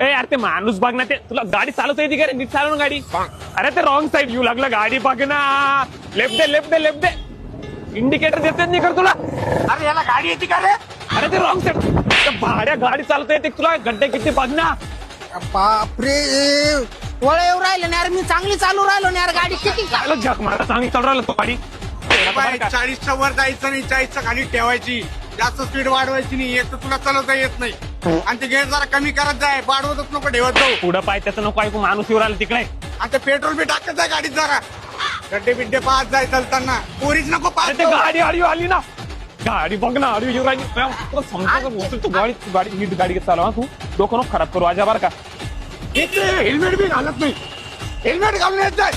ए यार ते माणूस बघ ना, ते तुला गाडी चालवता येते का रे? नीट चालव ना गाडी. अरे ते रॉंग साईड येऊ लागलं, गाडी बघ ना. Left they left they left they. Indicator देते नाही कर तुला? अरे याला गाडी येते का रे? अरे ते रॉंग साईड भाड्या गाडी चालवता येते तुला? गड्डे किती बघ ना. बापरे, वळ येऊ राहिलं ना यार, मी चांगली चालू राहिलो ना यार, गाडी किती चालत जग मला चांगली चालू राहिलं तो गाडी. 40च्या वर जायचं नाही, 40च्या खाली ठेवायची. जास्त स्पीड वाढवायची नाही. एक तर तुला चालवता येत नाही आणि ते गेअर जरा कमी करत जाय, वाढवतच नको ठेवत जाऊ. पुढं पाय त्याचं नको ऐकू, माणूस येऊ राहिला तिकडे. आणि ते पेट्रोल बी टाकत जाय गाडीत जरा. गड्डे बिड्डे पाहत जाय चालताना. पोरीच नको अरे पाहत ते जाऊ. गाडी आडवी आली ना. गाडी बघ ना आडवी येऊ राहिली. तुला समजायचं बोलतो तू गाडी नीट गाडी चालव. तू डोकं नको खराब करू आजा बरं का. हेल्मेट बी घालत नाही. हेल्मेट घालून येत जाय.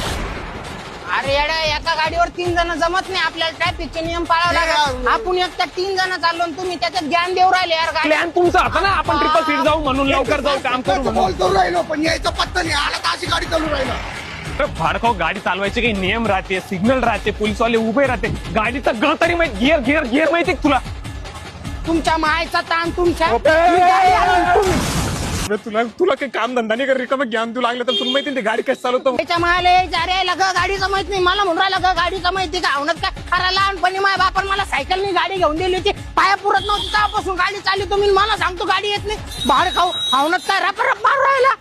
अरे येड्या, एका गाडीवर 3 जण जमत नाही, आपल्याला ट्रॅफिकचे नियम पाळावे लागतात. आपण एकटा 3 जण चाललो आणि तुम्ही त्याच्यात ज्ञान देऊ राहिले यार. गाडी प्लॅन तुमचा होता ना, आपण ट्रिपल सीट जाऊ म्हणून, लवकर जाऊ, काम करू म्हणून. बोलतो राहिलो पण यायचा पत्ता नाही आला तर अशी गाडी चालू राहिला. फाडखाव गाडी चालवायचे काही नियम राहते, सिग्नल राहते, पोलीसवाले उभे राहते. गाडीचा ग तरी माहिती, गिअर गिअर गिअर माहिती तुला? तुमच्या मायचा ताण तुमच्या. तुला तुला काही काम धंदा नाही कर, रिकामं ज्ञान देऊ लागलं तर तुला माहिती ते गाडी कशी चालवतो. त्याच्या मायला यायला ग गाडीचं माहित नाही, मला म्हणून राहिला ग गाडीचं माहिती का? आवडत का? अरे लहानपणी माझ्या बापान मला सायकलनी गाडी घेऊन दिली होती, पाया पुरत नव्हती, तेव्हापासून गाडी चालली तुम्ही, मला सांगतो गाडी येत नाही. भाड खाऊ आवडत का? रप रप मारू राहिला.